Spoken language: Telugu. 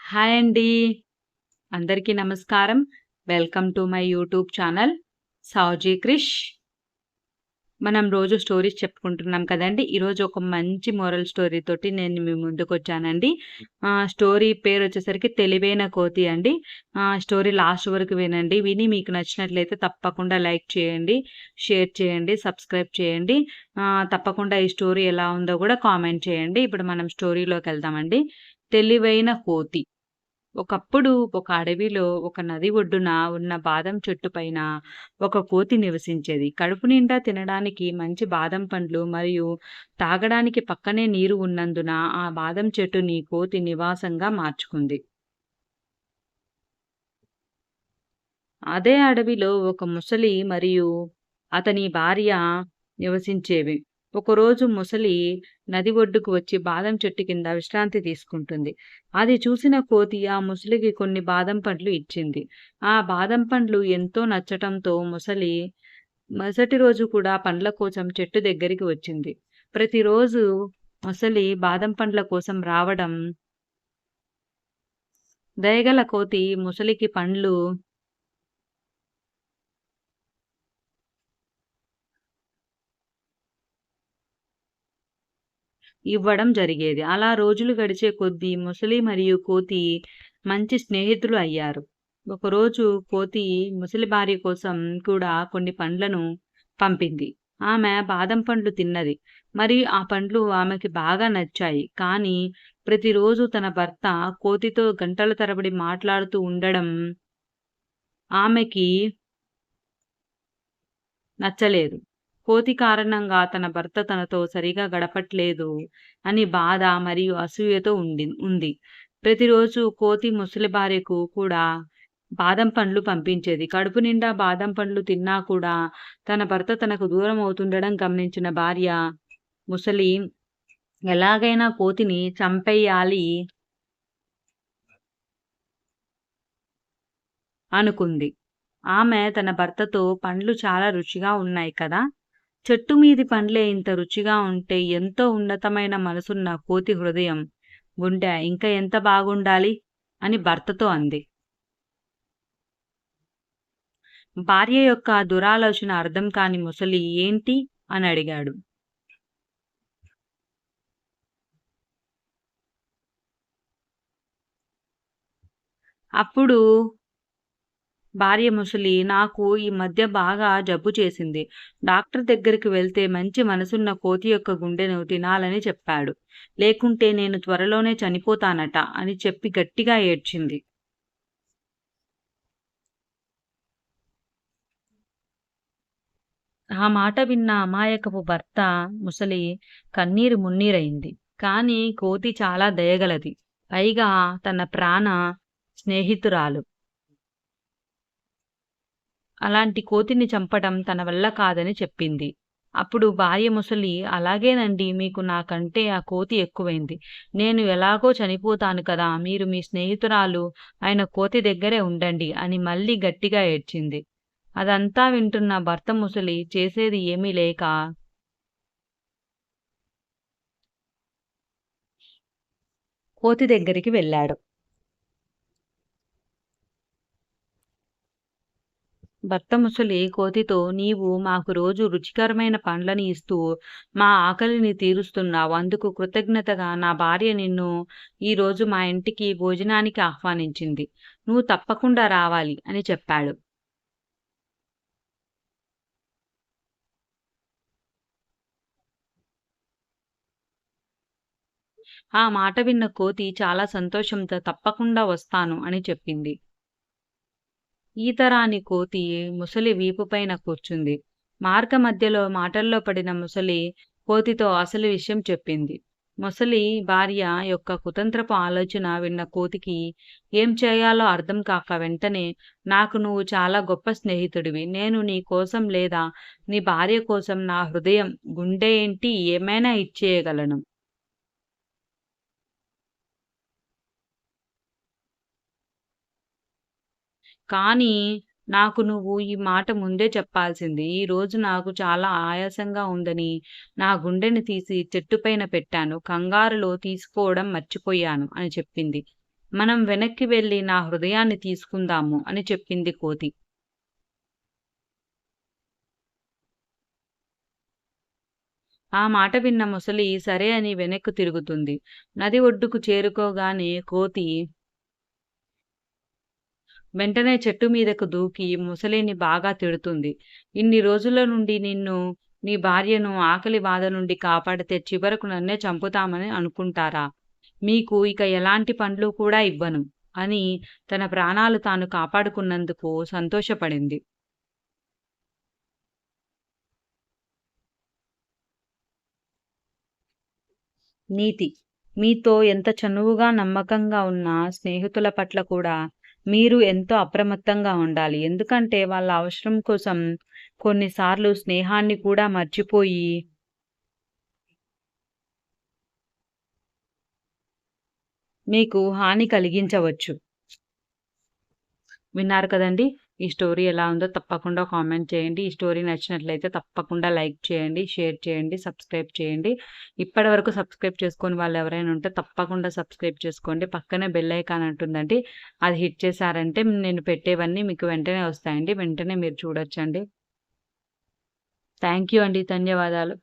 హాయ్ అండి. అందరికీ నమస్కారం. Welcome to my YouTube channel Saoji Krish. మనం రోజు స్టోరీస్ చెప్పుకుంటున్నాం కదండీ! ఈరోజు ఒక మంచి మోరల్ స్టోరీ తోటి నేను మీ ముందుకొచ్చానండి. స్టోరీ పేరొచ్చేసరికి 'తెలివైన కోతి' అండి. స్టోరీ లాస్ట్ వరకు వినండి. విని మీకు నచ్చినట్లయితే తప్పకుండా లైక్ చేయండి, షేర్ చేయండి, సబ్స్క్రైబ్ చేయండి. తప్పకుండా ఈ స్టోరీ ఎలా ఉందో గూడా కామెంట్ చేయండి. ఇప్పుడు మనం స్టోరీలోకెళ్దామండి. 'తెలివైన కోతి'. ఒకప్పుడు ఒక అడవిలో ఒక నది ఒడ్డున ఉన్న బాదం చెట్టు పైన ఒక కోతి నివసించేది. కడుపు నిండా తినడానికి మంచి బాదం పండ్లు మరియు తాగడానికి పక్కనే నీరు ఉన్నందున ఆ బాదం చెట్టుని కోతి నివాసంగా మార్చుకుంది. అదే అడవిలో ఒక ముసలి మరియు అతని భార్య నివసించేవి. ఒకరోజు ముసలి నది ఒడ్డుకు వచ్చి బాదం చెట్టు కింద విశ్రాంతి తీసుకుంటుంది. అది చూసిన కోతి ఆ ముసలికి కొన్ని బాదం పండ్లు ఇచ్చింది. ఆ బాదం పండ్లు ఎంతో నచ్చటంతో ముసలి మరుసటి రోజు కూడా పండ్ల కోసం చెట్టు దగ్గరికి వచ్చింది. ప్రతిరోజు ముసలి బాదం పండ్ల కోసం రావడం దయగల కోతి ముసలికి పండ్లు ఇవ్వడం జరిగేది. అలా రోజులు గడిచే కొద్దీ ముసలి మరియు కోతి మంచి స్నేహితులు అయ్యారు. ఒకరోజు కోతి ముసలి భార్య కోసం కూడా కొన్ని పండ్లను పంపింది. ఆమె బాదం పండ్లు తిన్నది. మరియు ఆ పండ్లు ఆమెకి బాగా నచ్చాయి. కానీ ప్రతిరోజు తన భర్త కోతితో గంటల తరబడి మాట్లాడుతూ ఉండడం ఆమెకి నచ్చలేదు. కోతి కారణంగా తన భర్త తనతో సరిగా గడపట్లేదు అని బాధ మరియు అసూయతో ఉంది. ప్రతిరోజు కోతి ముసలి భార్యకు కూడా బాదం పండ్లు పంపించేది. కడుపు నిండా బాదం పండ్లు తిన్నా కూడా తన భర్త తనకు దూరం అవుతుండడం గమనించిన భార్య ముసలి ఎలాగైనా కోతిని చంపేయాలి అనుకుంది. ఆమె తన భర్తతో పండ్లు చాలా రుచిగా ఉన్నాయి కదా! చెట్టు మీది పండ్లే ఇంత రుచిగా ఉంటే ఎంతో ఉన్నతమైన మనసున్న కోతి హృదయం, గుండె ఇంకా ఎంత బాగుండాలి అని భర్తతో అంది. భార్య యొక్క దురాలోచన అర్థం కాని ముసలి ఏంటి అని అడిగాడు. అప్పుడు భార్య ముసలి నాకు ఈ మధ్య బాగా జబ్బు చేసింది. డాక్టర్ దగ్గరికి వెళ్తే మంచి మనసున్న కోతి యొక్క గుండెను తినాలని చెప్పాడు. లేకుంటే నేను త్వరలోనే చనిపోతానట అని చెప్పి గట్టిగా ఏడ్చింది. ఆ మాట విన్న అమాయకపు భర్త ముసలి కన్నీరు మున్నీరైంది. కానీ కోతి చాలా దయగలది. పైగా తన ప్రాణ స్నేహితురాలు. అలాంటి కోతిని చంపడం తన వల్ల కాదని చెప్పింది. అప్పుడు భార్య ముసలి అలాగేనండి మీకు నాకంటే ఆ కోతి ఎక్కువైంది. నేను ఎలాగో చనిపోతాను కదా! మీరు మీ స్నేహితురాలు అయిన కోతి దగ్గరే ఉండండి అని మళ్ళీ గట్టిగా ఏడ్చింది. అదంతా వింటున్న భర్త ముసలి చేసేది ఏమీ లేక కోతి దగ్గరికి వెళ్ళాడు. భర్త ముసలి కోతితో నీవు మాకు రోజు రుచికరమైన పండ్లని ఇస్తూ మా ఆకలిని తీరుస్తున్నావు. అందుకు కృతజ్ఞతగా నా భార్య నిన్ను ఈరోజు మా ఇంటికి భోజనానికి ఆహ్వానించింది. నువ్వు తప్పకుండా రావాలి అని చెప్పాడు. ఆ మాట విన్న కోతి చాలా సంతోషంతో తప్పకుండా వస్తాను అని చెప్పింది. ఈతరాని కోతి ముసలి వీపుపైన కూర్చుంది. మార్గమధ్యలో మాటల్లో పడిన ముసలి కోతితో అసలు విషయం చెప్పింది. ముసలి భార్య యొక్క కుతంత్రపు ఆలోచన విన్న కోతికి ఏం చేయాలో అర్థం కాక వెంటనే నాకు నువ్వు చాలా గొప్ప స్నేహితుడివి. నేను నీ కోసం లేదా నీ భార్య కోసం నా హృదయం, గుండె ఏంటి ఏమైనా ఇచ్చేయగలను. కానీ నాకు నువ్వు ఈ మాట ముందే చెప్పాల్సింది. ఈరోజు నాకు చాలా ఆయాసంగా ఉందని నా గుండెని తీసి చెట్టు పైన పెట్టాను. కంగారులో తీసుకోవడం మర్చిపోయాను అని చెప్పింది. మనం వెనక్కి వెళ్లి నా హృదయాన్ని తీసుకుందాము అని చెప్పింది కోతి. ఆ మాట విన్న మొసలి సరే అని వెనక్కు తిరుగుతుంది. నది ఒడ్డుకు చేరుకోగానే కోతి వెంటనే చెట్టు మీదకు దూకి మొసలిని బాగా తిడుతుంది. ఇన్ని రోజుల నుండి నిన్ను, నీ భార్యను ఆకలి బాధ నుండి కాపాడితే చివరకు నన్నే చంపుతామని అనుకుంటారా? మీకు ఇక ఎలాంటి పండ్లు కూడా ఇవ్వను అని తన ప్రాణాలు తాను కాపాడుకున్నందుకు సంతోషపడింది. నీతి: మీతో ఎంత చనువుగా, నమ్మకంగా ఉన్న స్నేహితుల పట్ల కూడా మీరు ఎంతో అప్రమత్తంగా ఉండాలి. ఎందుకంటే వాళ్ళ అవసరం కోసం కొన్నిసార్లు స్నేహాన్ని కూడా మర్చిపోయి మీకు హాని కలిగించవచ్చు. విన్నారు కదండీ! ఈ స్టోరీ ఎలా ఉందో తప్పకుండా కామెంట్ చేయండి. ఈ స్టోరీ నచ్చినట్లయితే తప్పకుండా లైక్ చేయండి, షేర్ చేయండి, సబ్స్క్రైబ్ చేయండి. ఇప్పటివరకు సబ్స్క్రైబ్ చేసుకోని వాళ్ళెవరైనా ఉంటే తప్పకుండా సబ్స్క్రైబ్ చేసుకోండి. పక్కనే బెల్ ఐకాన్ ఉంటుందండి. అది హిట్ చేశారంటే నేను పెట్టేవన్నీ మీకు వెంటనే వస్తాయండి. వెంటనే మీరు చూడొచ్చండి. థాంక్ యూ అండి. ధన్యవాదాలు.